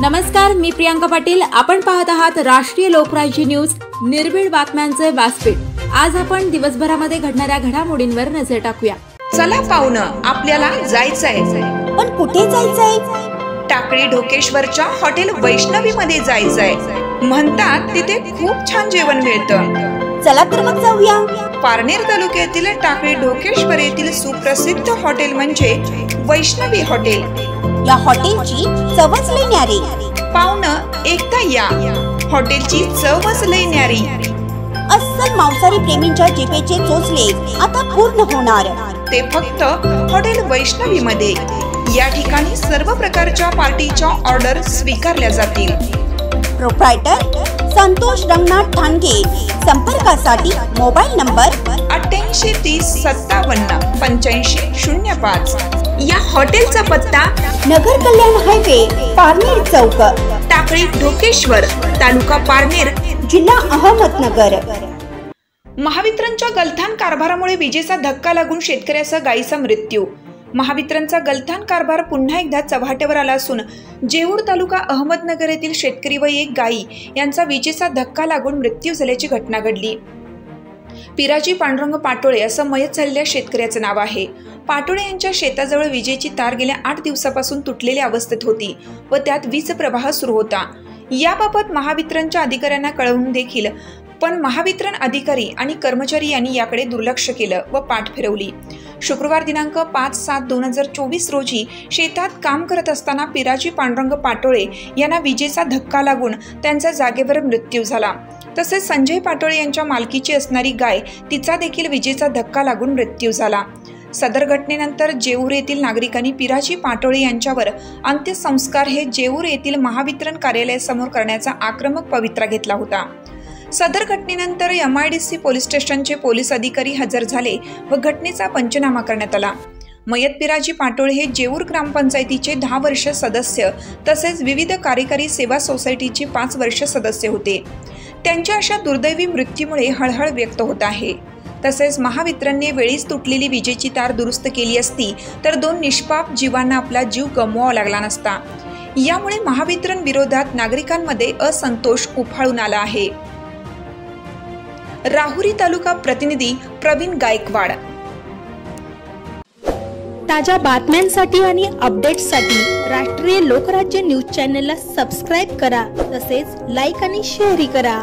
नमस्कार, मी प्रियांका पाटील। आपण पाहत आहात राष्ट्रीय लोकराज्य न्यूज, निर्भीड बातम्यांचे व्यासपीठ। आज आपण दिवसभरामध्ये घडणाऱ्या घडामोडींवर नजर टाकूया। चला पाहुणं, आपल्याला जायचंय। पण कुठे जायचंय? टाकळी ढोकेश्वरच्या हॉटेल वैष्णवी मध्ये जायचंय। म्हणतात तिथे खूप छान जेवण मिळतं। चला तर मग जाऊया। पारनेर तालुक्यातील टाकळी ढोकेश्वर येथील सुप्रसिद्ध हॉटेल म्हणजे वैष्णवी हॉटेल। या हॉटेलची चवच लई न्यारी। पाहुणं, एकदा या, हॉटेलची चवच लई न्यारी। अस्सल मांसाहारी प्रेमींच्या जिभेचे चोचले आता पूर्ण होणार, ते फक्त हॉटेल वैष्णवी मध्ये। या ठिकाणी सर्व प्रकारच्या पार्टीच्या ऑर्डर स्वीकारल्या जातील। प्रोप्रायटर संतोष रंगनाथ ठाणगे। संपर्कासाठी मोबाईल नंबर 88 30 57 85 05। या हॉटेलचा पत्ता नगर कल्याण हायवे, पारनेर चौक, टाकळी ढोकेश्वर, तालुका पारनेर, जिल्हा अहमदनगर। महावितरणच्या गलथान कारभारामुळे विजेचा धक्का लागून शेतकऱ्याचा गायीचा मृत्यू। महावितरणचा गलथान कारभार पुन्हा एकदा चव्हाट्यावर आला असून जेऊर तालुका अहमदनगर येथील शेतकरी व एक गायी यांचा विजेचा धक्का लागून मृत्यू झाल्याची घटना घडली। पिराजी पांडुरंग पाटोळे असं मयत झालेल्या शेतकऱ्याचं नाव आहे। पाटोळे यांच्या शेताजवळ विजेची तार गेल्या 8 दिवसापासून तुटलेल्या अवस्थेत होती व त्यात वीज प्रवाह सुरू होता। याबाबत महावितरणच्या अधिकाऱ्यांना कळवून देखील पण महावितरण अधिकारी आणि कर्मचारी यांनी याकडे दुर्लक्ष केलं व पाठ फिरवली। शुक्रवार दिनांक 5/7/2024 रोजी शेतात काम करत असताना पिराजी पांडुरंग पाटोळे यांना विजेचा धक्का लागून त्यांचा जागेवर मृत्यू झाला। तसेच संजय पाटोळे यांच्या मालकीची असणारी गाय तिचा देखील विजेचा धक्का लागून मृत्यू झाला। सदर घटनेनंतर जेऊर येथील नागरिकांनी पिराजी पाटोळे यांच्यावर अंत्यसंस्कार हे जेऊर येथील महावितरण कार्यालयासमोर करण्याचा आक्रमक पवित्रा घेतला होता। सदर घटनेनंतर MIDC पोलीस स्टेशनचे पोलीस अधिकारी हजर झाले व घटनेचा पंचनामा करण्यात आला। मयत पिराजी पाटोळे हे जेऊर ग्रामपंचायतीचे 10 वर्ष सदस्य तसेच विविध कार्यकारी सेवा सोसायटीचे 5 वर्ष सदस्य होते। त्यांच्या अशा दुर्दैवी मृत्यूमुळे हळहळ व्यक्त होत आहे। तसेच महावितरणने वेळीच तुटलेली विजेची तार दुरुस्त केली असती तर 2 निष्पाप जीवांना आपला जीव गमवावा लागला नसता। यामुळे महावितरण विरोधात नागरिकांमध्ये असंतोष उफाळून आला आहे। राहुरी तालुका प्रतिनिधी प्रवीण गायकवाड। ताज्या बातम्यांसाठी आणि अपडेट्ससाठी राष्ट्रीय लोकराज्य न्यूज चॅनलला सबस्क्राईब करा, तसेच लाईक आणि शेअरही करा।